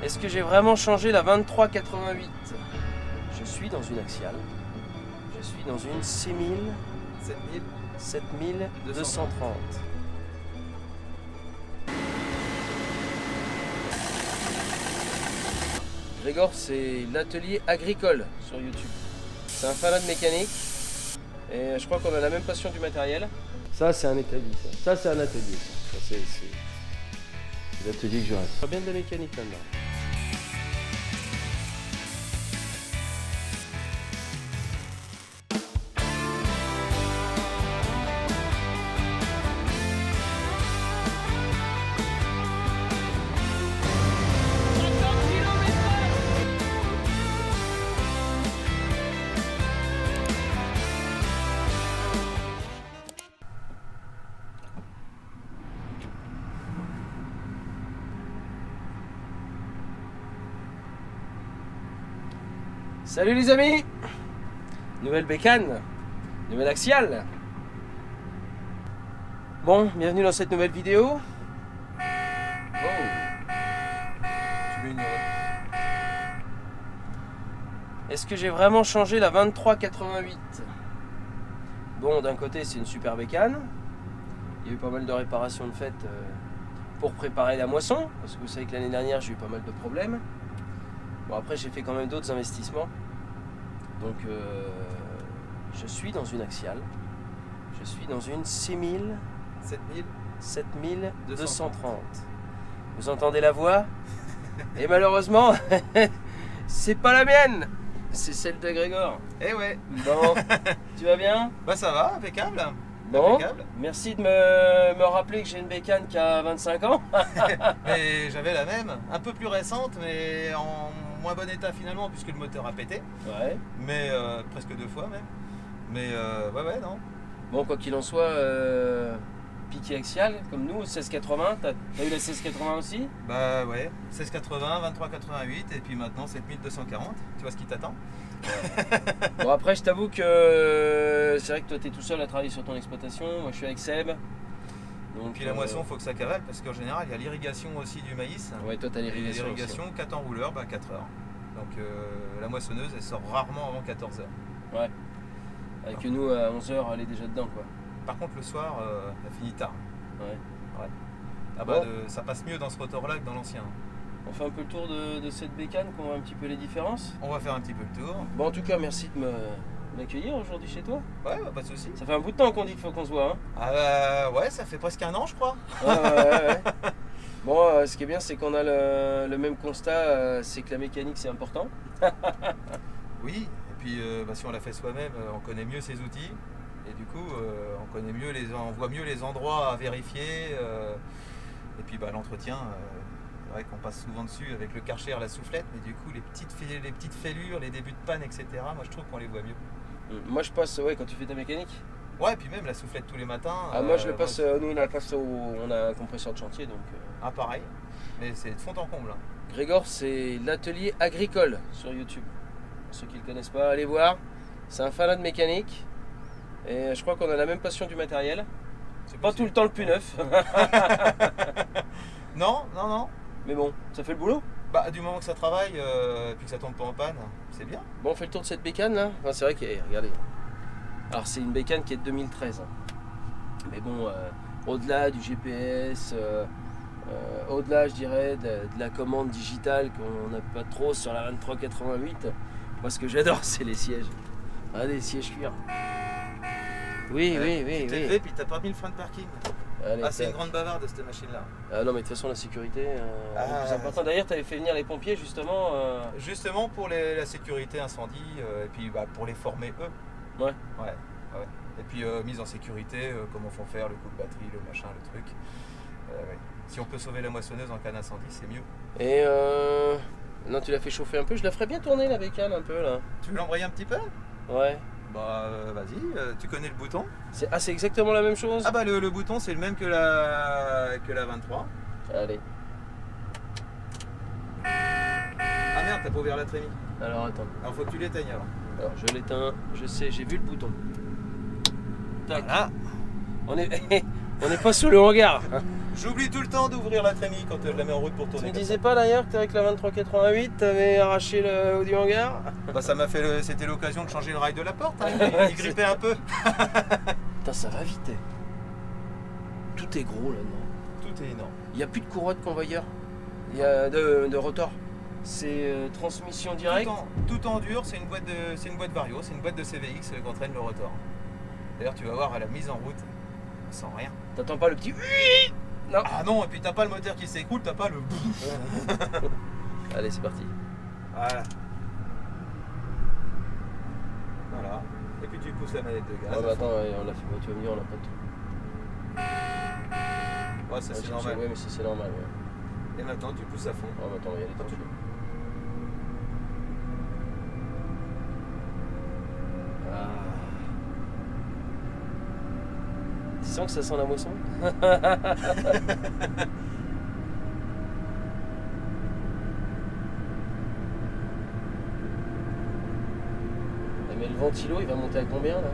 Est-ce que j'ai vraiment changé la 2388? Je suis dans une Axial. Je suis dans une 7230. Grégor, c'est l'atelier agricole sur YouTube. C'est un fanat de mécanique. Et je crois qu'on a la même passion du matériel. Ça, c'est un établi, ça. Ça, c'est un atelier, ça. C'est l'atelier que je reste. Pas bien de la mécanique maintenant. Salut les amis! Nouvelle bécane, nouvelle Axial. Bon, bienvenue dans cette nouvelle vidéo. Oh. Est-ce que j'ai vraiment changé la 2388? Bon, d'un côté c'est une super bécane. Il y a eu pas mal de réparations de faites pour préparer la moisson, parce que vous savez que l'année dernière j'ai eu pas mal de problèmes. Bon, après j'ai fait quand même d'autres investissements. Donc je suis dans une Axial. Je suis dans une 7230. Vous entendez la voix? Et malheureusement, c'est pas la mienne. C'est celle de Grégor. Eh ouais. Bon, tu vas bien? Bah ça va, impeccable. Bon, Impeccable. merci de me rappeler que j'ai une bécane qui a 25 ans. Mais j'avais la même, un peu plus récente, mais en moins bon état finalement, puisque le moteur a pété. Ouais. Mais presque 2 fois même. Mais ouais, non. Bon, quoi qu'il en soit, piqué axial, comme nous, 1680. T'as eu la 1680 aussi? Bah ouais, 1680, 2388, et puis maintenant 7240. Tu vois ce qui t'attend? Bon, après, je t'avoue que c'est vrai que toi, tu es tout seul à travailler sur ton exploitation. Moi, je suis avec Seb. Donc, Puis la moisson, faut que ça cavale, parce qu'en général, il y a l'irrigation aussi du maïs. Ouais, toi, tu as l'irrigation. L'irrigation, 4 enrouleurs, 4 heures. Donc la moissonneuse, elle sort rarement avant 14 heures. Ouais. Avec nous, à 11 heures, elle est déjà dedans, quoi. Par contre, le soir, elle finit tard. Ouais. Ah bah, Bon. ça passe mieux dans ce rotor-là que dans l'ancien. On fait un peu le tour de cette bécane, qu'on voit un petit peu les différences. On va faire un petit peu le tour. Bon, en tout cas, merci de m'accueillir aujourd'hui chez toi. Ouais, bah, pas de soucis. Ça fait un bout de temps qu'on dit qu'il faut qu'on se voit. Hein. Ah bah, ouais, ça fait presque 1 an, je crois. Ouais. Bon, ce qui est bien, c'est qu'on a le même constat, c'est que la mécanique, c'est important. Oui, et puis si on l'a fait soi-même, on connaît mieux ses outils. Et du coup, on voit mieux les endroits à vérifier. Et puis l'entretien, c'est vrai qu'on passe souvent dessus avec le Karcher, la soufflette, mais du coup, les petites fêlures, les débuts de panne, etc., moi je trouve qu'on les voit mieux. Moi, je passe, ouais, quand tu fais ta mécanique. Ouais, et puis même la soufflette tous les matins. Ah, moi, je le passe, nous, on a un compresseur de chantier, donc. Ah, pareil, mais c'est de fond en comble. Grégor, c'est l'atelier agricole sur YouTube. Pour ceux qui ne le connaissent pas, allez voir. C'est un fanat de mécanique. Et je crois qu'on a la même passion du matériel. C'est pas tout le temps le plus neuf. Non. Mais bon, ça fait le boulot. Bah, du moment que ça travaille, puis que ça tombe pas en panne, c'est bien. Bon, on fait le tour de cette bécane là. Enfin, c'est vrai que, regardez. Alors, c'est une bécane qui est de 2013. Mais bon, au-delà du GPS, au-delà, je dirais, de la commande digitale qu'on n'a pas trop sur la 2388, moi, ce que j'adore, c'est les sièges. Regardez, les sièges cuir. Oui. Et puis t'as pas mis le frein de parking. Allez, c'est une grande bavarde cette machine-là. Ah non, mais de toute façon, la sécurité est le plus important. ça- D'ailleurs, tu avais fait venir les pompiers justement. Justement pour la sécurité incendie, et puis pour les former eux. Ouais. Et puis mise en sécurité, comment font faire le coup de batterie, le machin, le truc. Ouais. Si on peut sauver la moissonneuse en cas d'incendie, c'est mieux. Et non, tu l'as fait chauffer un peu. Je la ferais bien tourner la bécane un peu là. Tu veux l'embrayer un petit peu? Ouais. Bah vas-y, tu connais le bouton? C'est exactement la même chose. Ah bah le bouton c'est le même que la 23. Allez. Ah merde, t'as pas ouvert la trémie. Alors attends. Alors faut que tu l'éteignes alors. Alors je l'éteins. Je sais, j'ai vu le bouton. Tac. Voilà. On est pas sous le hangar. Hein. J'oublie tout le temps d'ouvrir la trémie quand je la mets en route pour Tu tourner. me comme disais pas d'ailleurs que t'es avec la 2388, t'avais arraché le haut du hangar? ça. Bah, ça m'a fait c'était l'occasion de changer le rail de la porte. Hein. Il grippait un peu. Putain, ça va vite. Tout est gros là-dedans. Tout est énorme. Il n'y a plus de courroie de convoyeur. Il y a de rotor. C'est transmission directe. Tout en dur, c'est une boîte Vario, c'est une boîte de CVX qu'entraîne le rotor. D'ailleurs, tu vas voir à la mise en route, on sent rien. T'attends pas le petit. Non. Ah non, et puis t'as pas le moteur qui s'écroule, t'as pas le. Allez, c'est parti. Voilà. Voilà. Et puis tu pousses la manette de gaz. Ouais, bah attends, ouais, on l'a fait. Tu vas me dire, on l'a pas tout. Ouais, ça c'est normal. Ouais, mais c'est normal. Ouais. Et maintenant, tu pousses à fond. Oh, bah attends, on va y aller tant pis. Ah. Tu sens que ça sent la moisson? Mais le ventilo, il va monter à combien là?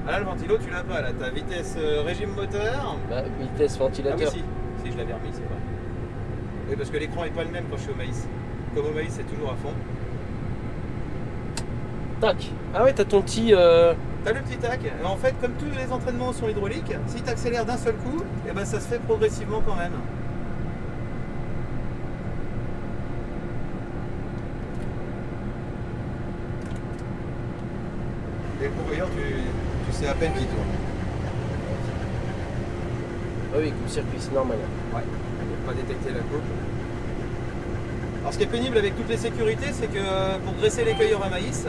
Ah là, le ventilo, tu l'as pas là. T'as vitesse régime moteur. Bah, vitesse Ah oui, ventilateur. si je l'avais remis, c'est vrai. Oui, parce que l'écran est pas le même quand je suis au maïs. Comme au maïs, c'est toujours à fond. Tac. Ah ouais, t'as ton petit. T'as le petit tac. Et en fait, comme tous les entraînements sont hydrauliques, si tu accélères d'un seul coup, et ben ça se fait progressivement quand même. Et le convoyeur, tu sais à peine qu'il tourne. Ah oui, coupe circuit, c'est normal. Ouais, il ne pas détecter la coupe. Alors ce qui est pénible avec toutes les sécurités, c'est que pour graisser les cueilleurs à maïs,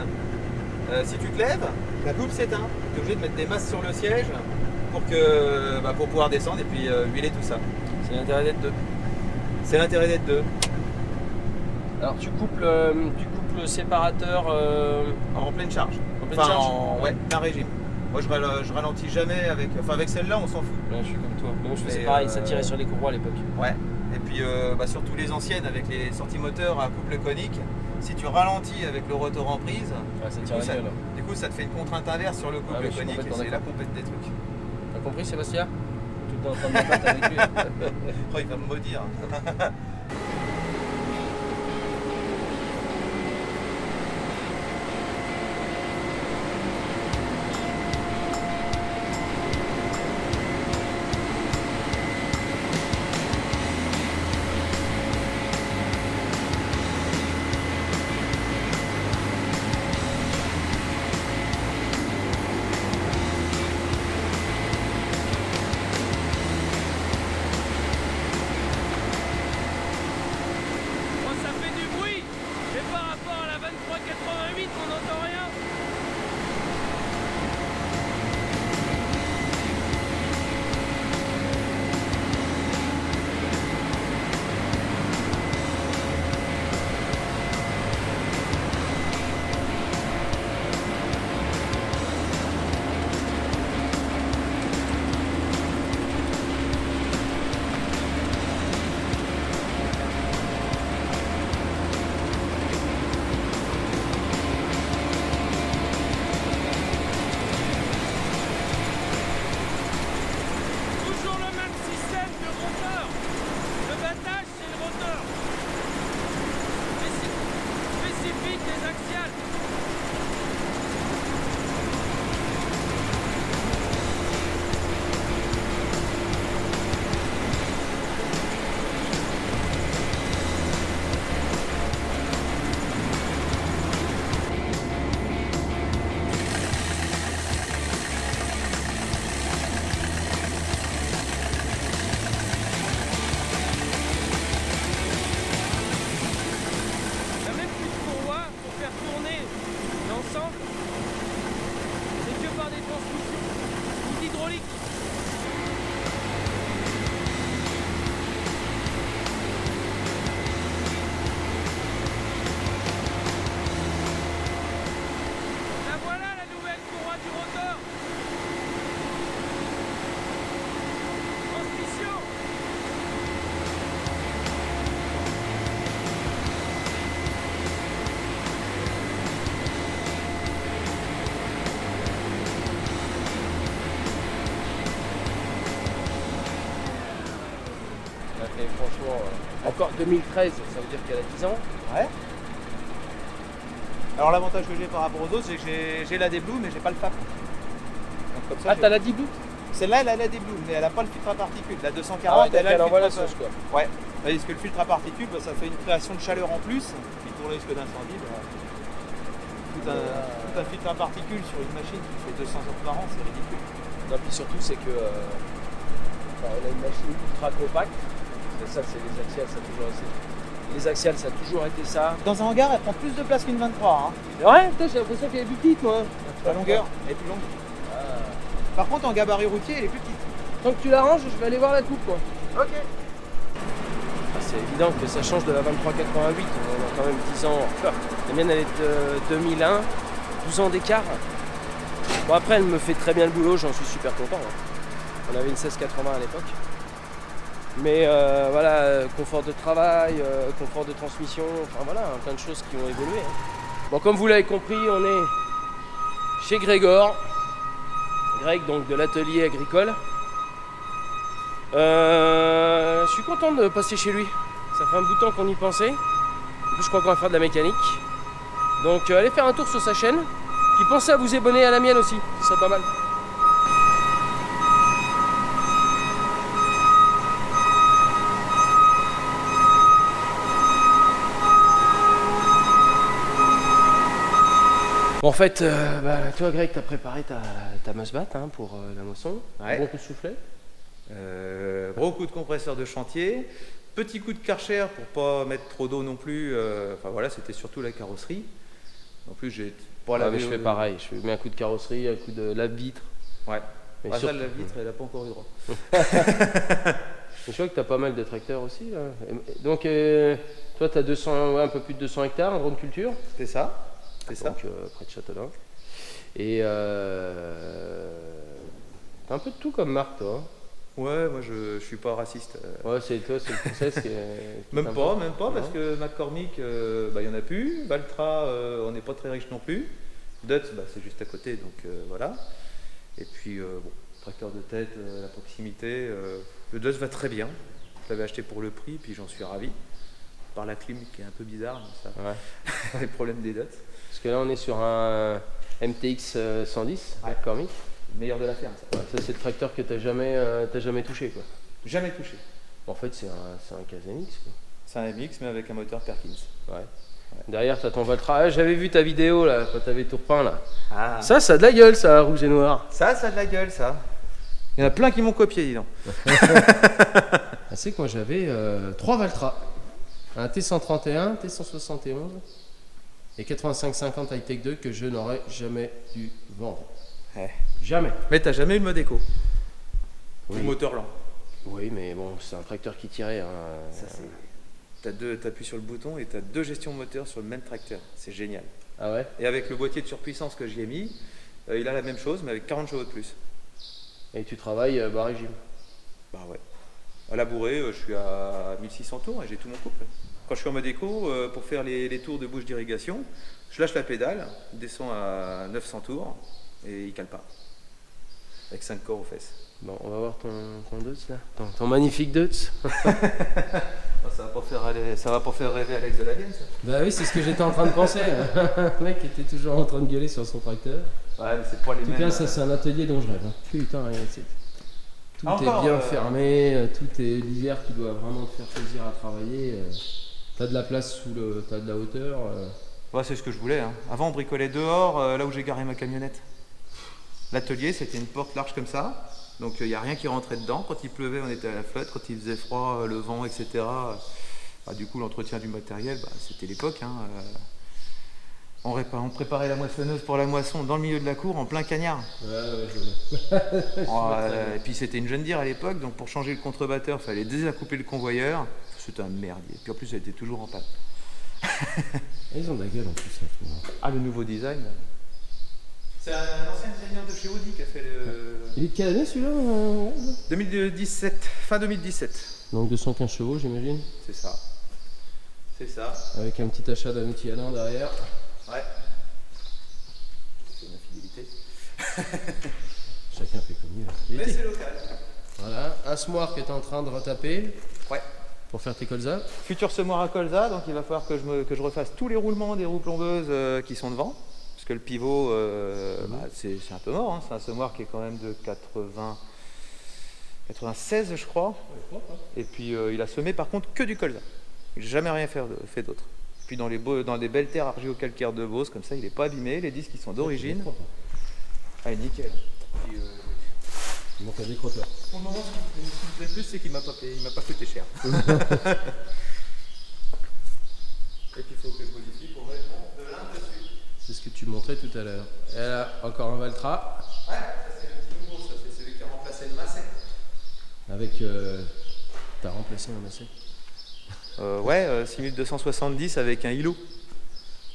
si tu te lèves, la coupe s'éteint. Tu es obligé de mettre des masses sur le siège pour pouvoir descendre et puis huiler tout ça. C'est l'intérêt d'être deux. C'est l'intérêt d'être deux. Alors tu coupes le séparateur En pleine charge. en pleine charge. Ouais, plein régime. Moi je ralentis jamais avec celle-là, on s'en fout. Ouais, je suis comme toi. Mais moi je faisais Mais, pareil, ça tirait sur les courroies à l'époque. Ouais. Et puis surtout les anciennes avec les sorties moteurs à couple conique, si tu ralentis avec le rotor en prise, Ouais, ça du tire coup, la gueule. du coup ça te fait une contrainte inverse sur le Ah, couple mais je suis conique et complètement c'est la compète des trucs. T'as compris Sébastien? Tout le temps en train de me battre avec lui. Oh, il va me maudire. franchement, encore 2013, ça veut dire qu'elle a 10 ans. Ouais. Alors l'avantage que j'ai par rapport aux autres, c'est que j'ai la D-Blue, mais j'ai pas le FAP. Donc, comme ça, Ah, t'as la D-Blue? Celle-là, elle a la D-Blue, mais elle a pas le filtre à particules. La 240, Ah ouais, elle a le envoie filtre la à sauce, quoi. Ouais. Parce que le filtre à particules, bah, ça fait une création de chaleur en plus, qui pour le risque d'incendie, bah, tout un filtre à particules sur une machine qui fait 200 heures par an, c'est ridicule. Non, puis surtout, c'est que on a une machine ultra compacte. Ça, c'est les axiales, ça a toujours été. Les axiales, ça a toujours été ça. Dans un hangar, elle prend plus de place qu'une 23. Hein. Ouais, putain, j'ai l'impression qu'elle est plus petite, moi. La longueur, elle est plus longue. Ah. Par contre, en gabarit routier, elle est plus petite. Tant que tu l'arranges, je vais aller voir la coupe, quoi. Ok. Ah, c'est évident que ça change de la 2388. On a quand même 10 ans. La mienne, elle est de 2001. 12 ans d'écart. Bon, après, elle me fait très bien le boulot, j'en suis super content. Hein. On avait une 1680 à l'époque. Mais voilà, confort de travail, confort de transmission, enfin voilà, plein de choses qui ont évolué. Hein. Bon, comme vous l'avez compris, on est chez Grégor. Greg, donc de l'atelier agricole. Je suis content de passer chez lui. Ça fait un bout de temps qu'on y pensait. En plus, je crois qu'on va faire de la mécanique. Donc, allez faire un tour sur sa chaîne. Puis pensez à vous abonner à la mienne aussi, ce serait pas mal. Bon, en fait, toi Greg, t'as préparé ta musbat hein, pour la moisson. Ouais. Bon coup de soufflet. Gros coup de compresseur de chantier. Petit coup de Karcher pour pas mettre trop d'eau non plus. Enfin voilà, c'était surtout la carrosserie. En plus, j'ai pas Ouais, mais je fais pareil. Je mets un coup de carrosserie, un coup de lave-vitre. Ouais. Mais Ça, surtout- la vitre, elle a pas encore eu droit. Je vois que tu as pas mal de tracteurs aussi. Là. Donc, toi, tu as 200, ouais, un peu plus de 200 hectares, un drone culture. C'est ça. C'est ça. Donc, près de Châtelain. Et t'as un peu de tout comme marque, toi. Hein. Ouais, moi je suis pas raciste. Ouais, c'est toi, c'est le process qui est. Même pas, parce Non. que McCormick, il y en a plus. Valtra, on n'est pas très riche non plus. Dutz, c'est juste à côté, donc voilà. Et puis, bon, tracteur de tête, la proximité. Le Dutz va très bien. Je l'avais acheté pour le prix, puis j'en suis ravi. Par la clim qui est un peu bizarre, mais ça, Ouais. les problèmes des Dutz. Parce que là, on est sur un MTX 110, Ouais. McCormick. Meilleur de la ferme, ça. Ouais, ça, c'est le tracteur que t'as jamais touché, quoi. Jamais touché. En fait, c'est un Casamix, quoi. C'est un MX, mais avec un moteur Perkins. Ouais. Derrière, t'as ton Valtra. Ah, j'avais vu ta vidéo, là, quand t'avais tout repeint, là. Ah. Ça a de la gueule, ça, rouge et noir. Ça a de la gueule, ça. Il y en a plein qui m'ont copié, dis donc. Ah, c'est que moi, j'avais 3 Valtra. Un T131, T171 et 8550 High-Tech 2 que je n'aurais jamais dû vendre. Ouais. Jamais. Mais t'as jamais eu le mode éco. Oui. Ou moteur lent. Oui, mais bon, c'est un tracteur qui tirait. Hein. Ça, t'appuies sur le bouton et t'as 2 gestions moteurs sur le même tracteur. C'est génial. Ah ouais? Et avec le boîtier de surpuissance que j'y ai mis, il a la même chose, mais avec 40 chevaux de plus. Et tu travailles bas régime? Bah ouais. À la bourrée, je suis à 1600 tours et j'ai tout mon couple. Quand je suis en mode éco, pour faire les tours de bouche d'irrigation, je lâche la pédale, descends à 900 tours et il cale pas. Avec 5 corps aux fesses. Bon, on va voir ton Deutz là. Ton magnifique Deutz. Ça va pas faire rêver Alex de la Vienne, ça. Bah oui, c'est ce que j'étais en train de penser. Le mec était toujours en train de gueuler sur son tracteur. Ouais, mais c'est pas les En tout mêmes. cas, ça c'est un atelier dont je rêve. Hein. Putain, regarde, tout Encore, est bien fermé, tout est l'hiver, tu dois vraiment te faire plaisir à travailler. T'as de la place t'as de la hauteur. Ouais, c'est ce que je voulais. Hein. Avant, on bricolait dehors, là où j'ai garé ma camionnette. L'atelier, c'était une porte large comme ça. Donc, il n'y a rien qui rentrait dedans. Quand il pleuvait, on était à la flotte. Quand il faisait froid, le vent, etc. Du coup, l'entretien du matériel, c'était l'époque. Hein. On préparait la moissonneuse pour la moisson dans le milieu de la cour, en plein cagnard. Ouais, je Et puis, c'était une jeune dire à l'époque. Donc, pour changer le contrebatteur, il fallait désaccouper le convoyeur. C'était un merdier. Puis, en plus, elle était toujours en panne. Ils ont de la gueule en plus. Hein, Ah, le nouveau design. C'est un ancien designer de chez Audi qui a fait le. il est de quelle année celui-là 2017, fin 2017. Donc 215 chevaux, j'imagine. C'est ça. C'est ça. Avec un petit achat d'un outil à l'an derrière. Ouais. C'est une infidélité. Chacun fait comme il veut. Mais c'est local. Voilà, un smoir qui est en train de retaper. Ouais. Pour faire tes colzas. Futur semoir à colza, donc il va falloir que je refasse tous les roulements des roues plombeuses qui sont devant. Parce que le pivot, c'est un peu mort, hein. C'est un semoir qui est quand même de 96 je crois. Et puis il a semé par contre que du colza. Il n'a jamais rien fait d'autre. Puis dans des belles terres argilo-calcaires de Beauce, comme ça il n'est pas abîmé, les disques ils sont d'origine. Ah nickel. Puis, il manque un décrotteur. pour le moment, ce qui me plaît plus, c'est qu'il m'a pas coûté cher. Et qu'il faut que je modifie pour mettre de l'un dessus. C'est ce que tu montrais tout à l'heure. Et là, encore un Valtra. Ouais, ça c'est le petit nouveau, ça c'est celui qui a remplacé le Massey. Avec. T'as remplacé un Massey. 6270 avec un Hilo.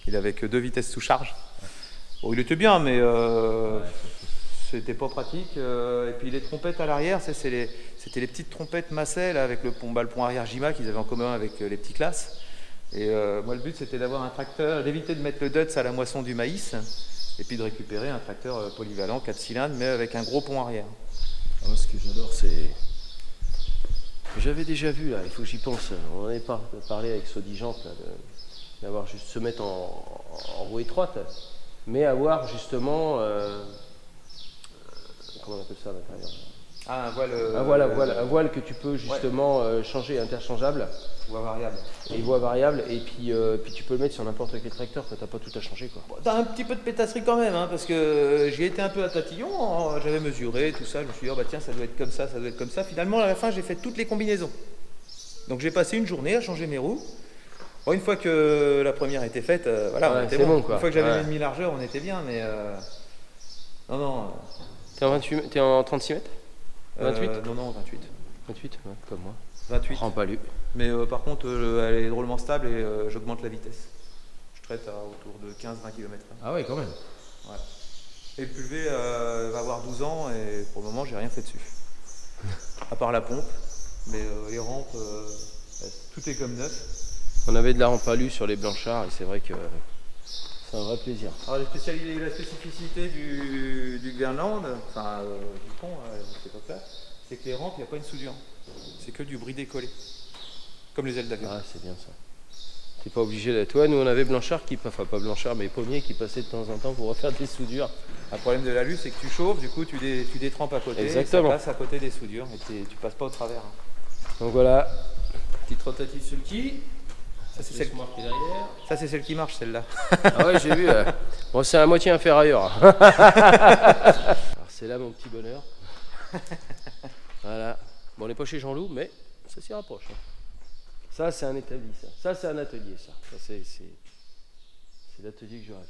Il avait que 2 vitesses sous charge. Bon, il était bien, mais c'était pas pratique. Et puis les trompettes à l'arrière, c'était les petites trompettes Massey là, avec le pont arrière Jima qu'ils avaient en commun avec les petits classes. Et moi, le but, c'était d'avoir un tracteur, d'éviter de mettre le Dutz à la moisson du maïs, et puis de récupérer un tracteur polyvalent, 4 cylindres, mais avec un gros pont arrière. Ah, ce que j'adore, c'est... J'avais déjà vu, là, il faut que j'y pense. On en avait parlé avec Sodigeante, d'avoir juste se mettre en roue étroite, mais avoir justement... comment on appelle ça à l'intérieur? Ah, un voile... un voile que tu peux justement changer, interchangeable. Voie variable. Et voie variable, et puis tu peux le mettre sur n'importe quel tracteur, t'as pas tout à changer quoi. Bon, t'as un petit peu de pétasserie quand même, hein, parce que j'y étais un peu à tatillon, j'avais mesuré tout ça, je me suis dit, oh, bah tiens, ça doit être comme ça, ça doit être comme ça. Finalement, à la fin, j'ai fait toutes les combinaisons. Donc j'ai passé une journée à changer mes roues. Bon, une fois que la première était faite, voilà, on était bon. Quoi. Une fois que j'avais mis demi-largeur, on était bien, mais... Non. T'es en 36 mètres 28 Non, 28. 28, ouais, comme moi. 28. Rends pas lu. Mais par contre, elle est drôlement stable et j'augmente la vitesse. Je traite à autour de 15-20 km/h. Ah ouais, quand même. Ouais. Et le pulvé va avoir 12 ans et pour le moment, j'ai rien fait dessus. À part la pompe. Mais les rampes, tout est comme neuf. On avait de la rampe alu sur les blanchards et c'est vrai que c'est un vrai plaisir. Alors la spécificité du Glenland, enfin du pont à cette époque-là, c'est que les rampes, il n'y a pas une soudure. C'est que du bris décollé. Comme les ailes d'avion. Ah, c'est bien ça. T'es pas obligé d'être. Toi, nous on avait Blanchard enfin pas Blanchard, mais Pommier qui passait de temps en temps pour refaire des soudures. Le problème de l'alu, c'est que tu chauffes, du coup tu détrempes à côté. Exactement. Et ça passe à côté des soudures et tu passes pas au travers. Donc voilà, petite rotative sur le qui. Ça c'est celle qui marche derrière. Ça c'est celle qui marche, celle-là. Ah ouais, j'ai vu. Bon, c'est à moitié inférieur. Alors c'est là mon petit bonheur. Voilà. Bon, on n'est pas chez Jean-Loup, mais ça s'y rapproche. Hein. Ça, c'est un établi, ça. Ça, c'est un atelier, ça. Ça c'est l'atelier que je rêve.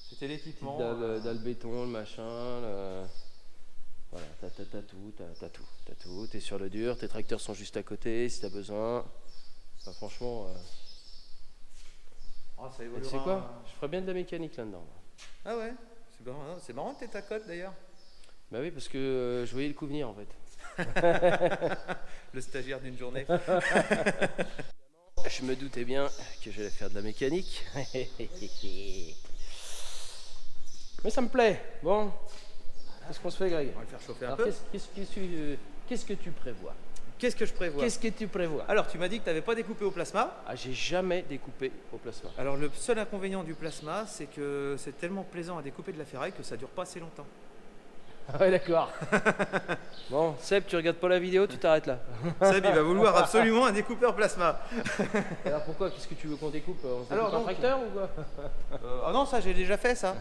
C'était l'équipement. Dalle béton, le machin. Voilà, t'as tout. T'es sur le dur, tes tracteurs sont juste à côté si t'as besoin. Enfin, franchement. Ça évoluera. Tu sais quoi? Je ferais bien de la mécanique là-dedans. Ah ouais, c'est marrant que t'aies ta cote d'ailleurs. Bah oui, parce que je voyais le coup venir en fait. Le stagiaire d'une journée. Je me doutais bien que j'allais faire de la mécanique. Mais ça me plaît. Bon, qu'est-ce qu'on se fait, Greg? On va le faire chauffer un Alors, peu. qu'est-ce que tu prévois? Qu'est-ce que je prévois? Qu'est-ce que tu prévois? Alors, tu m'as dit que tu n'avais pas découpé au plasma. Ah, j'ai jamais découpé au plasma. Alors, le seul inconvénient du plasma, c'est que c'est tellement plaisant à découper de la ferraille que ça dure pas assez longtemps. Ah ouais, d'accord. Bon, Seb, tu regardes pas la vidéo, tu t'arrêtes là. Seb, il va vouloir absolument un découpeur plasma. Alors pourquoi? Qu'est-ce que tu veux qu'on découpe? On se Alors, découpe un tracteur ou quoi? Ah non, ça j'ai déjà fait ça.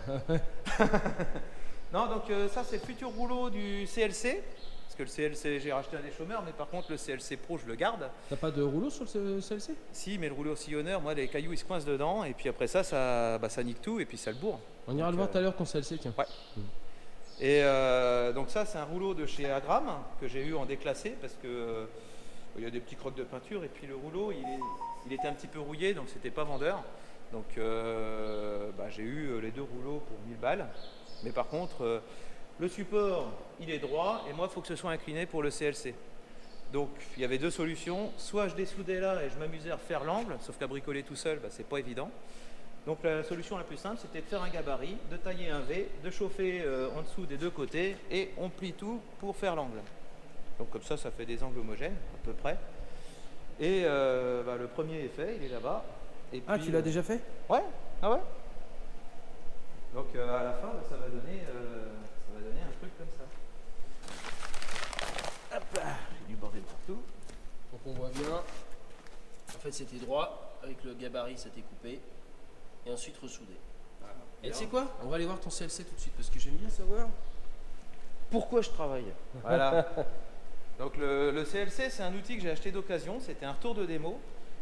Non, donc ça c'est le futur rouleau du CLC. Parce que le CLC, j'ai racheté un des chômeurs, mais par contre le CLC Pro, je le garde. T'as pas de rouleau sur le CLC? Si, mais le rouleau sillonneur, moi les cailloux ils se coincent dedans, et puis après ça nique tout, et puis ça le bourre. On ira le voir tout à l'heure ton CLC, tiens. Ouais. Et donc ça c'est un rouleau de chez Agram que j'ai eu en déclassé parce que il y a des petits crocs de peinture et puis le rouleau il était un petit peu rouillé donc c'était pas vendeur. Donc j'ai eu les deux rouleaux pour 1000 balles. Mais par contre le support il est droit et moi il faut que ce soit incliné pour le CLC. Donc il y avait deux solutions, soit je dessoudais là et je m'amusais à refaire l'angle, sauf qu'à bricoler tout seul c'est pas évident. Donc la solution la plus simple, c'était de faire un gabarit, de tailler un V, de chauffer en dessous des deux côtés et on plie tout pour faire l'angle. Donc comme ça fait des angles homogènes à peu près. Et le premier est fait, il est là-bas. Et Ah, puis, tu l'as déjà fait? Ouais, ah ouais. Donc à la fin, ça va donner un truc comme ça. Hop là, j'ai du bordel partout. Donc on voit bien. En fait, c'était droit. Avec le gabarit, c'était coupé. Et ensuite ressoudé. Et tu sais quoi? On va aller voir ton CLC tout de suite parce que j'aime bien savoir pourquoi je travaille. Voilà. Donc le CLC, c'est un outil que j'ai acheté d'occasion. C'était un retour de démo.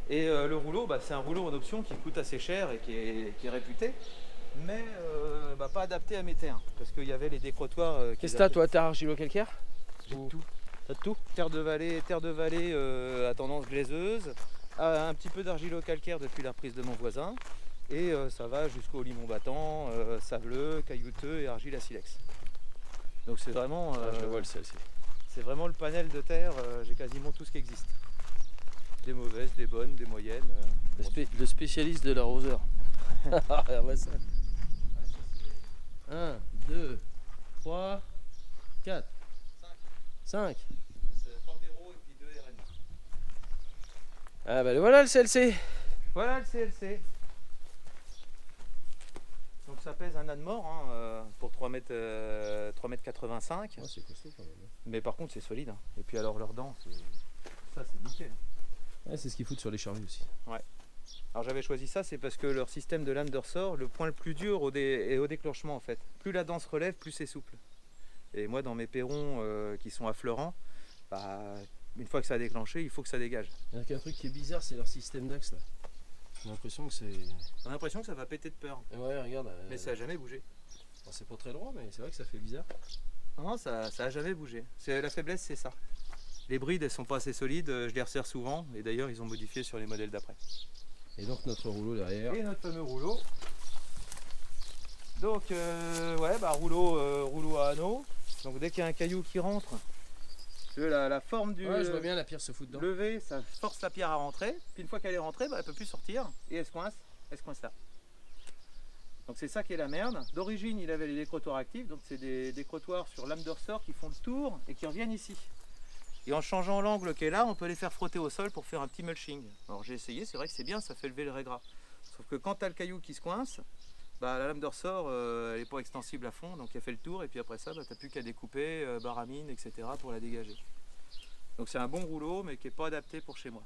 Et le rouleau, c'est un rouleau en option qui coûte assez cher et qui est réputé. Mais pas adapté à mes terres. Parce qu'il y avait les décrotoirs. Qu'est-ce que t'as, toi? T'as argilo-calcaire? J'ai tout. T'as de tout? Terre de vallée à tendance glaiseuse. Un petit peu d'argilo-calcaire depuis la reprise de mon voisin. Et ça va jusqu'au limon battant, sableux, caillouteux et argile à silex. Donc c'est vraiment, Je le vois, le CLC. c'est vraiment le panel de terre, j'ai quasiment tout ce qui existe. Des mauvaises, des bonnes, des moyennes. Le spécialiste de l'arroseur. Regarde ça. 1, 2, 3, 4, 5. C'est 30 € et puis 2 RN. Ah bah le voilà le CLC. Voilà le CLC. Donc ça pèse un âne mort pour 3 m 85. Oh, c'est costaud quand même. Mais par contre c'est solide. Et puis alors leurs dents, ça c'est nickel. Ouais, c'est ce qu'ils foutent sur les charrues aussi. Alors j'avais choisi ça, c'est parce que leur système de lame de ressort, le point le plus dur est au déclenchement en fait. Plus la dent se relève, plus c'est souple. Et moi dans mes perrons qui sont affleurants, une fois que ça a déclenché, il faut que ça dégage. Il y a un truc qui est bizarre, c'est leur système d'axe là. J'ai l'impression que c'est... On a l'impression que ça va péter de peur. Ouais, regarde. Mais ça a jamais bougé. Bon, c'est pas très droit, mais c'est vrai que ça fait bizarre. Non, ça a jamais bougé. La faiblesse, c'est ça. Les brides, elles sont pas assez solides, je les resserre souvent. Et d'ailleurs, ils ont modifié sur les modèles d'après. Et donc notre rouleau derrière. Et notre fameux rouleau. Donc, rouleau à anneau. Donc dès qu'il y a un caillou qui rentre, la forme du Ouais, je vois bien la pierre se fout dedans. lever, ça force la pierre à rentrer. Puis une fois qu'elle est rentrée, elle peut plus sortir. Et elle se coince là. Donc c'est ça qui est la merde. D'origine, il avait les décrotoirs actifs. Donc c'est des décrotoirs sur lame de ressort qui font le tour et qui reviennent ici. Et en changeant l'angle qui est là, on peut les faire frotter au sol pour faire un petit mulching. Alors j'ai essayé, c'est vrai que c'est bien, ça fait lever le régras. Sauf que quand tu as le caillou qui se coince, la lame de ressort, elle n'est pas extensible à fond, donc elle fait le tour, et puis après ça, tu n'as plus qu'à découper, baramine, etc. pour la dégager. Donc c'est un bon rouleau, mais qui n'est pas adapté pour chez moi.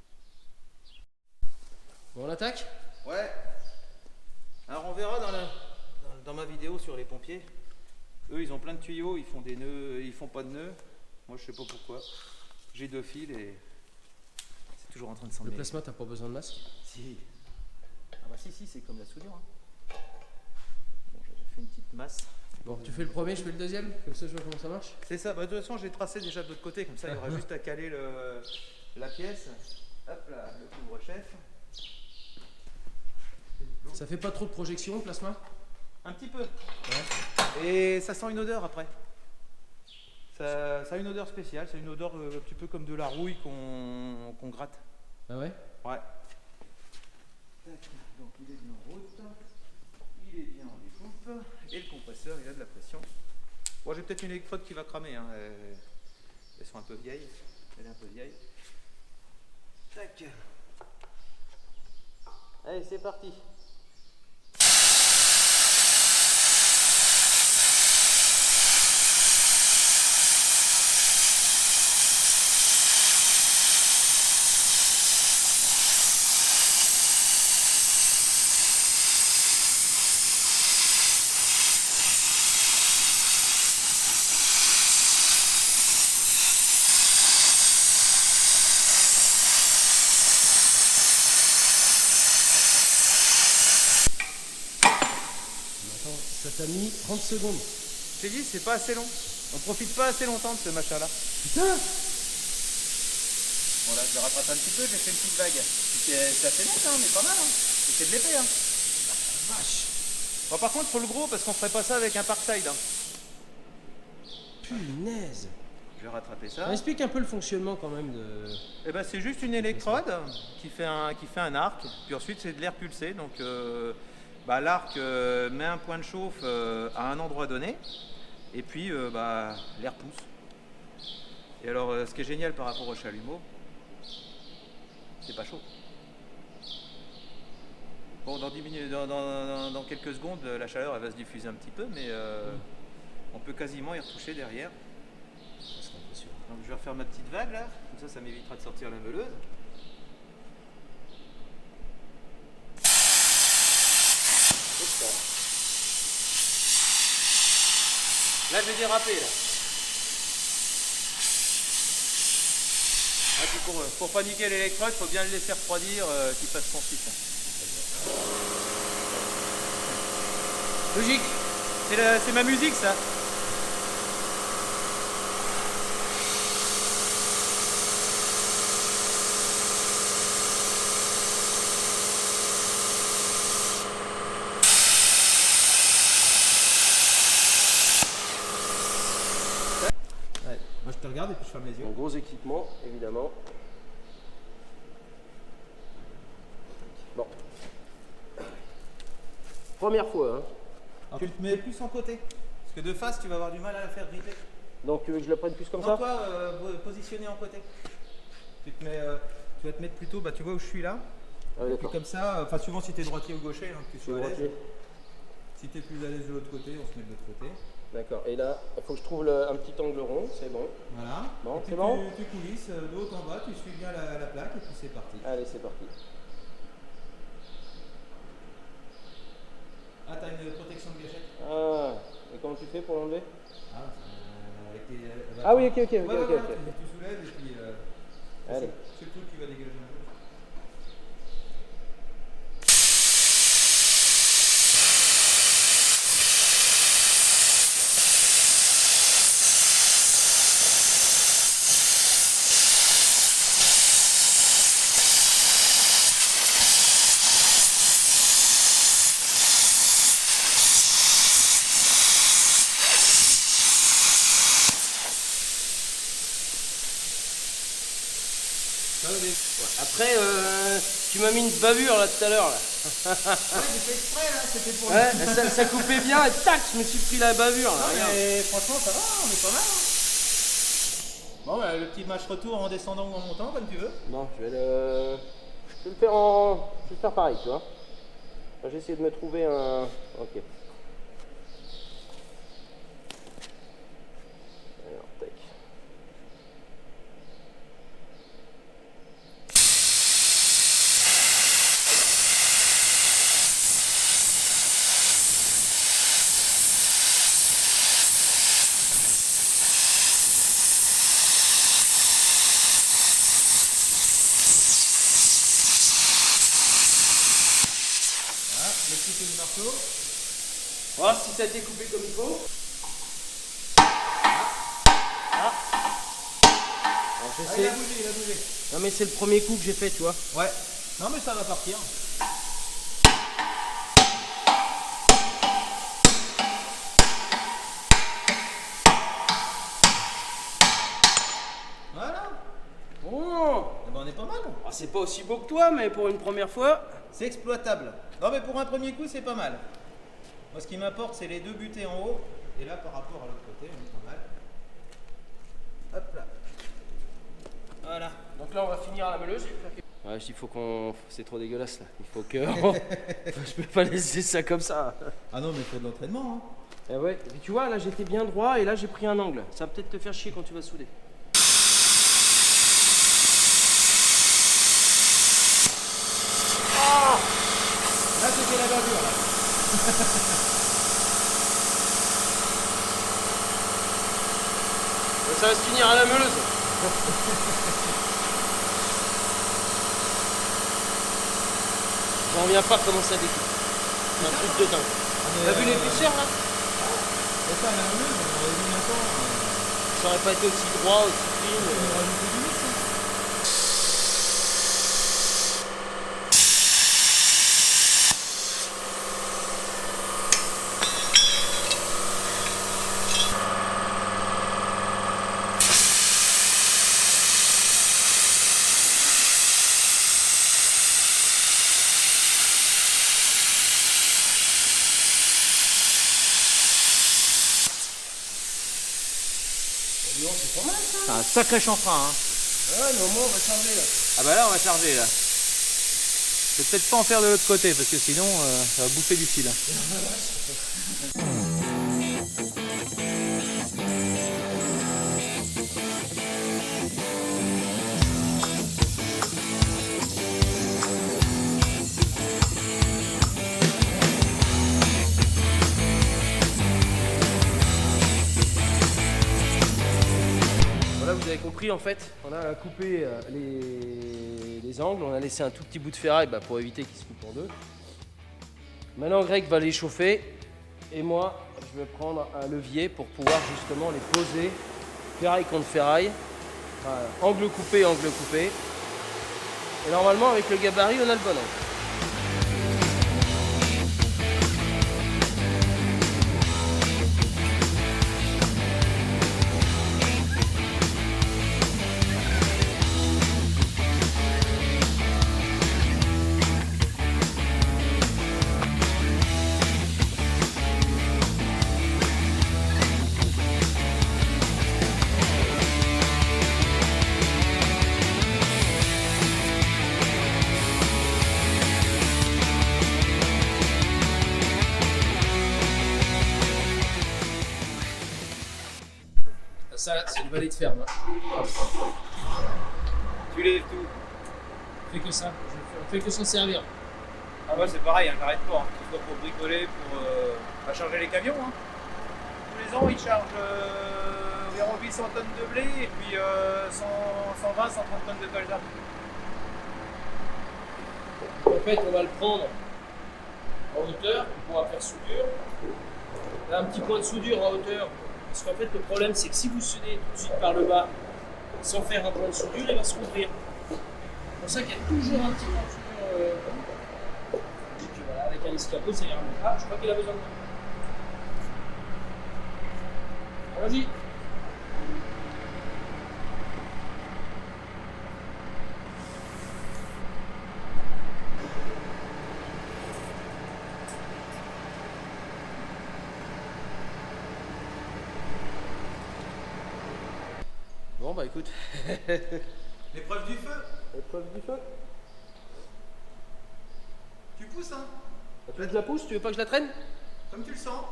Bon, on attaque? Ouais. Alors on verra dans ma vidéo sur les pompiers. Eux, ils ont plein de tuyaux, ils font des nœuds, ils font pas de nœuds. Moi, je sais pas pourquoi. J'ai 2 fils et c'est toujours en train de s'en Le plasma, t'as pas besoin de masque? Si. Ah si, c'est comme la soudure. Bon, j'avais fait une petite masse. Bon, tu fais le premier, je fais le deuxième, comme ça je vois comment ça marche. C'est ça, de toute façon, j'ai tracé déjà de l'autre côté, comme ça, il y aura juste à caler la pièce. Hop là, le couvre-chef. Ça fait pas trop de projection, le plasma? Un petit peu. Ouais. Et ça sent une odeur après. Ça a une odeur spéciale, c'est une odeur un petit peu comme de la rouille qu'on gratte. Ah ouais? Ouais. Donc il est bien en route, il est bien en découpe, et le compresseur il a de la pression. Bon, j'ai peut-être une électrode qui va cramer, elles sont un peu vieilles, elle est un peu vieille. Tac. Allez, c'est parti. Ça t'a mis 30 secondes. Je t'ai dit, c'est pas assez long. On profite pas assez longtemps de ce machin-là. Putain! Bon là, je le rattrape un petit peu, j'ai fait une petite vague. C'est assez net, mais pas mal. C'est de l'épée. Vache! Bon, par contre, faut le gros parce qu'on ferait pas ça avec un Parkside. Punaise! Je vais rattraper ça. Explique un peu le fonctionnement quand même de... Eh ben, c'est juste une électrode qui fait un arc, puis ensuite c'est de l'air pulsé. Donc l'arc met un point de chauffe à un endroit donné, et puis l'air pousse. Et alors ce qui est génial par rapport au chalumeau, t'es pas chaud. Bon, dans 10 minutes, dans quelques secondes, la chaleur elle va se diffuser un petit peu, mais on peut quasiment y retoucher derrière. Donc je vais refaire ma petite vague là, comme ça m'évitera de sortir la meuleuse. Là je vais déraper là. Ah, puis pour paniquer l'électrode, il faut bien le laisser refroidir, qu'il fasse son cycle. Logique. C'est ma musique ça. Ouais. Moi je te regarde et puis je ferme les yeux. Un gros équipement, évidemment. Bon. Première fois, hein. Alors, tu te mets plus en côté. Parce que de face, tu vas avoir du mal à la faire gripper. Donc tu veux que je la prenne plus comme Non, ça? toi, positionné en côté. Tu vas te mettre plutôt, bah, tu vois où je suis là. Ah, Et puis d'accord. comme ça, enfin suivant si tu es droitier ou gaucher, hein, que tu Je sois suis à l'aise. droitier. Si tu es plus à l'aise de l'autre côté, on se met de l'autre côté. D'accord. Et là, il faut que je trouve un petit angle rond, c'est bon. Voilà. Bon, Et puis c'est bon. Tu coulisses de haut en bas, tu suis bien la plaque et puis c'est parti. Allez, c'est parti. Ah, t'as une protection de gâchette. Ah, et comment tu fais pour l'enlever? Ah, avec tes, Ah oui, ok, ok, ouais, ok, ouais, ok. voilà, ok. tu soulèves et puis Allez. c'est le truc qui va dégager un peu. Après, tu m'as mis une bavure là tout à l'heure. Là. Ouais, j'ai fait exprès là, c'était pour Ouais, ça coupait bien et tac, je me suis pris la bavure. Là, Non, regarde. mais franchement, ça va, on est pas mal. Hein. Bon, bah, le petit match retour en descendant ou en montant, comme tu veux. Bon, je vais le faire je vais le faire pareil, tu vois. Enfin, j'ai essayé de me trouver un. Ok. Alors, tac. Voilà, le petit coup de marteau. Voir si ça a été coupé comme il faut. Ah. Alors, Ah, j'essaie. il a bougé, il a bougé. Non mais c'est le premier coup que j'ai fait, tu vois. Ouais. Non, mais ça va partir. Voilà. Bon. Eh ben, on est pas mal. Ah, c'est pas aussi beau que toi, mais pour une première fois. C'est exploitable. Non, mais pour un premier coup, c'est pas mal. Moi, ce qui m'importe, c'est les deux butées en haut. Et là, par rapport à l'autre côté, on est pas mal. Hop là. Voilà. Donc là, on va finir à la meuleuse. Ouais, il faut qu'on. C'est trop dégueulasse là. Il faut que. Je peux pas laisser ça comme ça. Ah non, mais il faut de l'entraînement. Hein. Eh ouais. Et puis tu vois, là j'étais bien droit et là j'ai pris un angle. Ça va peut-être te faire chier quand tu vas souder. Là, c'était la bavure. Là. Ça va se finir à la meuleuse. J'en reviens pas comment ça découpe. C'est un truc de dingue. T'as vu l'épaisseur là? C'est ça, la meuleuse, on aurait mis un temps. Ça aurait pas été aussi droit, aussi On clean. aurait rajouté du mix. Hein. C'est pas mal ça. C'est un sacré chanfrein. Hein. Ouais, mais au moins on va charger là. Ah bah là on va charger là. Je vais peut-être pas en faire de l'autre côté parce que sinon ça va bouffer du fil. Voilà, vous avez compris en fait, on a coupé les angles, on a laissé un tout petit bout de ferraille pour éviter qu'il se coupe en deux. Maintenant Greg va les chauffer et moi je vais prendre un levier pour pouvoir justement les poser ferraille contre ferraille. Voilà, angle coupé, angle coupé. Et normalement avec le gabarit on a le bon angle. Ça, c'est le valet de ferme. Tu lèves tout. On fait que ça, on fait que s'en servir. Ah ouais, c'est pareil, un carré de port, que ce soit pour bricoler, pour charger les camions. Hein. Tous les ans, ils chargent environ 800 tonnes de blé et puis 120, 130 tonnes de colza. En fait, on va le prendre en hauteur, on pourra faire soudure. Là, un petit point de soudure en hauteur. Parce qu'en fait, le problème, c'est que si vous soudez tout de suite par le bas, sans faire un point de soudure, il va se couvrir. C'est pour ça qu'il y a toujours un petit point de soudure. Et puis voilà, avec un escabeau, ça ira mieux. Ah, je crois qu'il a besoin de moi. Vas-y. Bon bah écoute. L'épreuve du feu. Épreuve du feu. Tu pousses, hein. Tu veux que je la pousse? Tu veux pas que je la traîne? Comme tu le sens.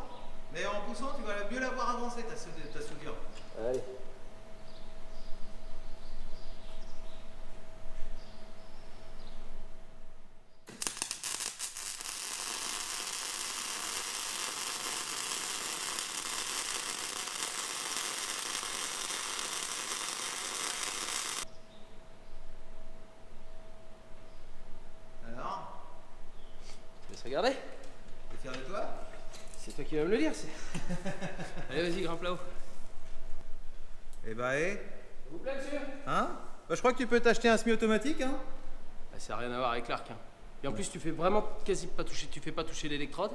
Mais en poussant, tu vas mieux la voir avancer, ta soudure. Allez. Alors, Tu laisses regarder? t'es fier de toi? C'est toi qui vas me le dire. Allez, vas-y, grimpe là-haut. Eh bah, Ça vous plaît, monsieur? hein? Bah, je crois que tu peux t'acheter un semi-automatique, hein? Ça n'a rien à voir avec l'arc. Hein. Et en plus, tu fais vraiment quasi pas toucher, tu fais pas toucher l'électrode.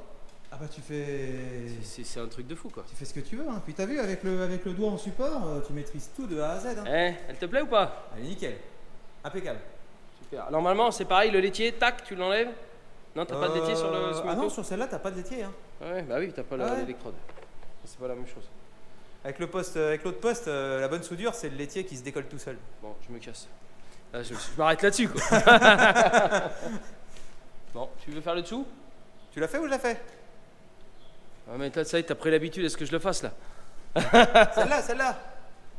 Ah bah tu fais... C'est un truc de fou, quoi. Tu fais ce que tu veux, hein. Puis t'as vu, avec le doigt en support, tu maîtrises tout de A à Z, hein. Elle te plaît ou pas? Allez, nickel. Impeccable. Super. Normalement, c'est pareil, le laitier, tac, tu l'enlèves. Non, t'as pas de laitier sur le Ah semi-auto? non, sur celle-là, t'as pas de laitier, hein. Ouais, bah oui, t'as pas Ouais. l'électrode. C'est pas la même chose. Avec l'autre poste, la bonne soudure, c'est le laitier qui se décolle tout seul. Bon, je me casse. Là, je m'arrête là-dessus, quoi. Bon, tu veux faire le dessous? Tu l'as fait ou je l'ai fait? Ah, mais là, ça y est, t'as pris l'habitude, est-ce que je le fasse, là? Celle-là.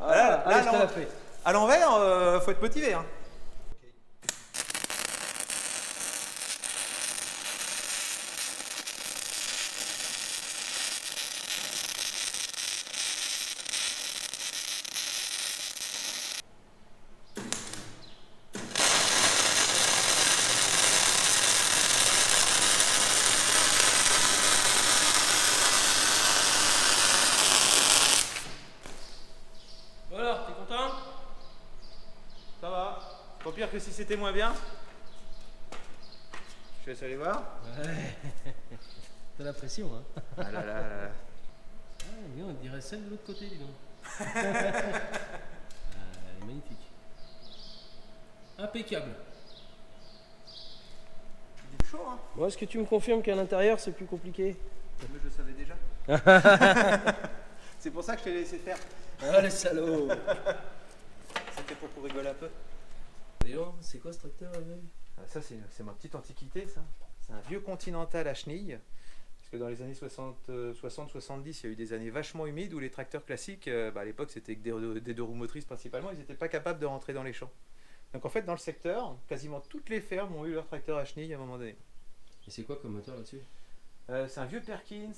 Ah, allez, je te non. la fais. À l'envers, faut être motivé, hein. Voilà, t'es content? Ça va. Pas pire que si c'était moins bien. Je te laisse aller voir. Ouais. T'as la pression, hein? Ah là là là là. Ah, mais on dirait celle de l'autre côté, dis donc. Elle est magnifique. Impeccable. C'est chaud, hein. Moi, est-ce que tu me confirmes qu'à l'intérieur, c'est plus compliqué? Mais je le savais déjà. C'est pour ça que je t'ai laissé faire. Ah, le salaud! C'est C'était pour qu'on rigole un peu. Dis donc, c'est quoi ce tracteur là-même? Ça, c'est ma petite antiquité, ça. C'est un vieux Continental à chenilles. Parce que dans les années 60-70, il y a eu des années vachement humides où les tracteurs classiques, à l'époque, c'était que des deux roues motrices principalement, ils n'étaient pas capables de rentrer dans les champs. Donc en fait, dans le secteur, quasiment toutes les fermes ont eu leur tracteur à chenilles à un moment donné. Et c'est quoi comme moteur là-dessus? C'est un vieux Perkins.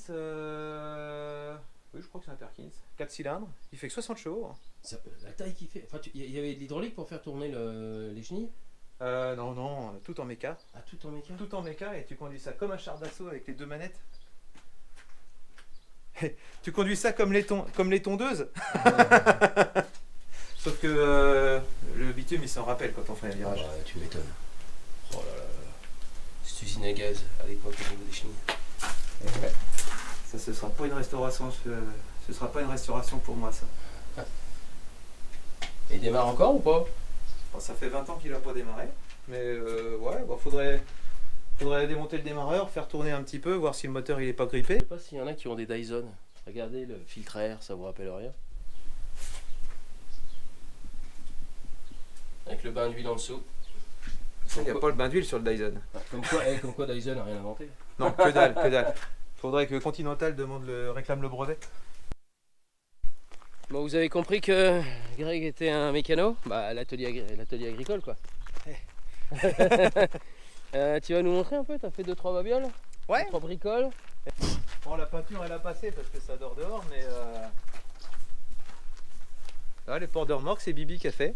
Oui, je crois que c'est un Perkins. 4 cylindres. Il fait que 60 chevaux. La taille qu'il fait. Enfin, il y avait de l'hydraulique pour faire tourner les chenilles? Non, tout en méca. Ah, tout en méca? Tout en méca et tu conduis ça comme un char d'assaut avec les deux manettes. Tu conduis ça comme les tondeuses. Sauf que le bitume il s'en rappelle quand on fait un virage. Ouais, tu m'étonnes. Oh là là là. Cette usine à gaz à l'époque au niveau des chenilles. Ouais. Ça, ce sera pas une restauration. Ce sera pas une restauration pour moi, ça. Et il démarre encore ou pas? Bon, ça fait 20 ans qu'il n'a pas démarré. Mais ouais, faudrait démonter le démarreur, faire tourner un petit peu, voir si le moteur il est pas grippé. Je sais pas s'il y en a qui ont des Dyson. Regardez le filtre à air, ça vous rappelle rien? Avec le bain d'huile en dessous. Il n'y a pas le bain d'huile sur le Dyson. Comme quoi Dyson n'a rien inventé. Non, que dalle, que dalle. Faudrait que Continental réclame le brevet. Bon, vous avez compris que Greg était un mécano, l'atelier agricole quoi. Tu vas nous montrer un peu, t'as fait 2-3 babioles? Ouais. 2-3 bricoles. Bon, la peinture elle a passé parce que ça dort dehors, mais là, les ports de remorque, c'est Bibi qui a fait.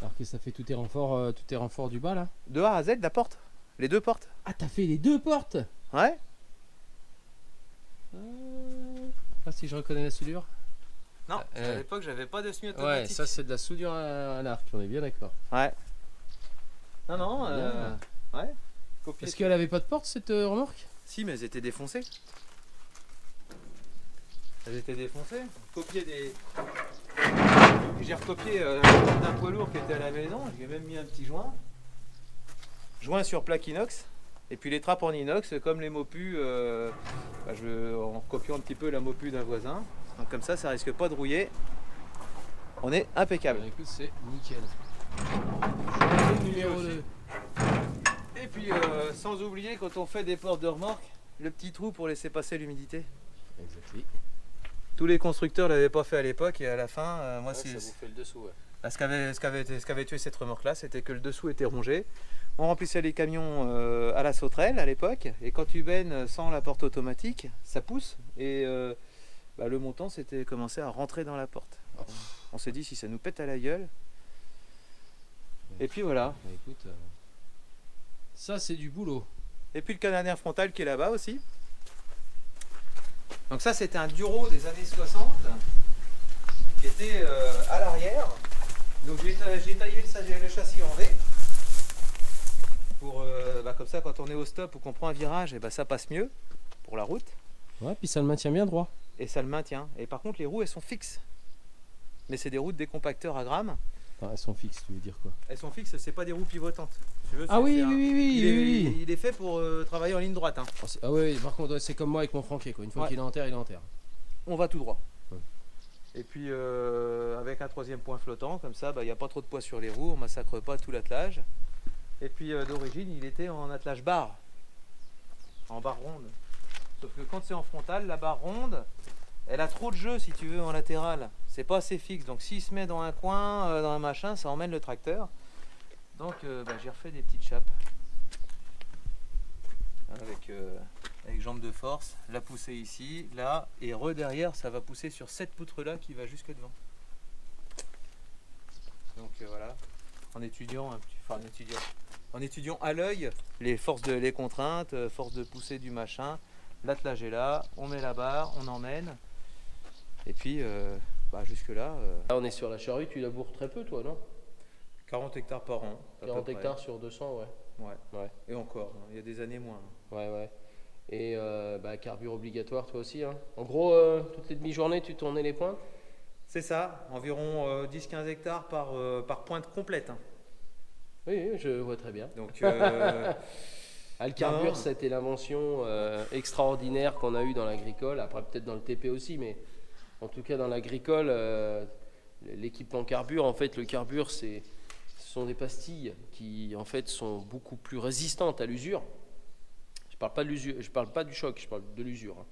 Alors que ça fait tous tes renforts du bas là? De A à Z, la porte. Les deux portes. Ah, t'as fait les 2 portes? Ouais. Ah, si je reconnais la soudure. Non, à l'époque, j'avais pas de semi automatique. Ouais, ça c'est de la soudure à l'arc, on est bien d'accord. Ouais. Non, ouais. Est-ce qu'elle avait pas de porte cette remorque? Si, mais elles étaient défoncées. Elles étaient défoncées. J'ai recopié d'un poids lourd qui était à la maison. J'ai même mis un petit joint. Joint sur plaque inox. Et puis les trappes en inox, comme les mopus, en recopiant un petit peu la mopu d'un voisin. Donc comme ça risque pas de rouiller. On est impeccable. Écoute, c'est nickel. Numéro 2. Et puis sans oublier quand on fait des portes de remorque, le petit trou pour laisser passer l'humidité. Exactement. Tous les constructeurs l'avaient pas fait à l'époque et à la fin, moi ça vous fait le dessous. Ouais. Ce qu'avait tué cette remorque là, c'était que le dessous était rongé. On remplissait les camions à la sauterelle à l'époque et quand tu baignes sans la porte automatique, ça pousse et le montant c'était commencé à rentrer dans la porte. On s'est dit si ça nous pète à la gueule. Et puis voilà. Bah, écoute, ça c'est du boulot. Et puis le canadien frontal qui est là-bas aussi. Donc ça c'était un Duro des années 60 qui était à l'arrière. Donc j'ai taillé le châssis en V. Pour, comme ça quand on est au stop ou qu'on prend un virage, et ça passe mieux pour la route. Ouais, puis ça le maintient bien droit. Et ça le maintient. Et par contre les roues elles sont fixes. Mais c'est des roues de décompacteurs à grammes. Enfin, elles sont fixes, tu veux dire quoi? Elles sont fixes, c'est pas des roues pivotantes. Si tu veux, ah oui. Il est fait pour travailler en ligne droite. Hein. Ah oui, par contre c'est comme moi avec mon Franquet quoi. Une fois qu'il est en terre, il est en terre. On va tout droit. Ouais. Et puis avec un troisième point flottant, comme ça, il n'y a pas trop de poids sur les roues, on massacre pas tout l'attelage. Et puis d'origine, il était en attelage barre, en barre ronde. Sauf que quand c'est en frontal, la barre ronde, elle a trop de jeu si tu veux en latéral. C'est pas assez fixe. Donc s'il se met dans un coin, dans un machin, ça emmène le tracteur. Donc j'ai refait des petites chapes. Avec jambes de force, la poussée ici, là, et derrière, ça va pousser sur cette poutre là qui va jusque devant. Donc voilà, en étudiant à l'œil les contraintes, force de poussée du machin, l'attelage est là, on met la barre, on emmène, et puis jusque là. Là on est sur la charrue, tu laboures très peu toi non? 40 hectares par an. 40 hectares sur 200 ouais. Ouais. Et encore, il y a des années moins. Ouais. Et carburant obligatoire toi aussi hein. En gros, toutes les demi-journées tu tournais les pointes? C'est ça, environ 10-15 hectares par pointe complète. Hein. Oui, je vois très bien. Donc, le carbure, c'était l'invention extraordinaire qu'on a eue dans l'agricole. Après, peut-être dans le TP aussi, mais en tout cas dans l'agricole, l'équipement carbure, en fait, le carbure, ce sont des pastilles qui, en fait, sont beaucoup plus résistantes à l'usure. Je parle pas de l'usure, je parle pas du choc, je parle de l'usure.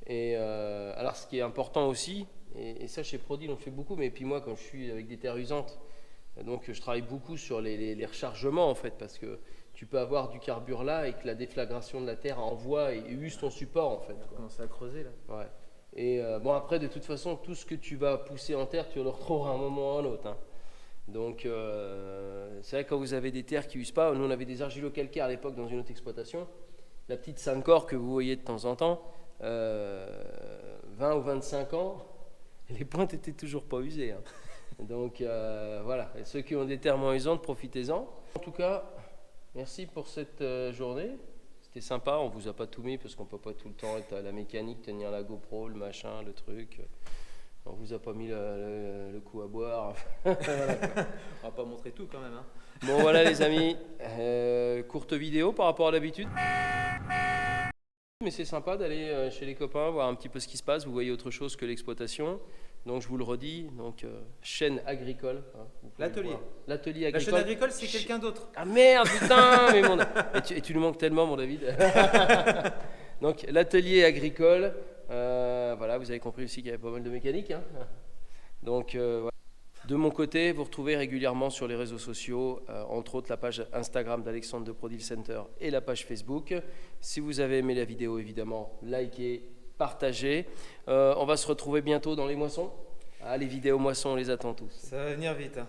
Et alors, ce qui est important aussi, et ça, chez Prodil, on fait beaucoup, mais puis moi, quand je suis avec des terres usantes, donc je travaille beaucoup sur les rechargements, en fait, parce que tu peux avoir du carbure là et que la déflagration de la terre envoie et use ton support, en fait. Commencer à creuser là. Ouais. Et bon, après, de toute façon, tout ce que tu vas pousser en terre, tu le retrouveras à un moment ou à un autre. Hein. Donc, c'est vrai que quand vous avez des terres qui n'usent pas, nous on avait des argilo-calcaires à l'époque dans une autre exploitation. La petite 5 corps que vous voyez de temps en temps, 20 ou 25 ans, les pointes étaient toujours pas usées. Hein. Donc, voilà. Et ceux qui ont des terres moins usantes, profitez-en. En tout cas, merci pour cette journée. C'était sympa, on vous a pas tout mis parce qu'on peut pas tout le temps être à la mécanique, tenir la GoPro, le machin, le truc. On vous a pas mis le coup à boire. Voilà, On va pas montrer tout quand même. Hein. bon voilà les amis, courte vidéo par rapport à l'habitude. Mais c'est sympa d'aller chez les copains, voir un petit peu ce qui se passe. Vous voyez autre chose que l'exploitation. Donc je vous le redis, donc chaîne agricole. Hein, L'atelier. L'atelier La agricole. chaîne agricole, c'est quelqu'un d'autre. Ah merde, putain mais et tu nous manques tellement, mon David. Donc l'atelier agricole, voilà, vous avez compris aussi qu'il y avait pas mal de mécanique. Hein. Donc voilà. De mon côté, vous retrouvez régulièrement sur les réseaux sociaux, entre autres la page Instagram d'Alexandre de Prodil Center et la page Facebook. Si vous avez aimé la vidéo, évidemment, likez, partagez. On va se retrouver bientôt dans les moissons. Ah, les vidéos moissons, on les attend tous. Ça va venir vite. Hein.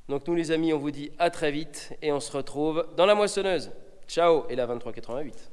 Donc nous les amis, on vous dit à très vite et on se retrouve dans la moissonneuse. Ciao et la 2388.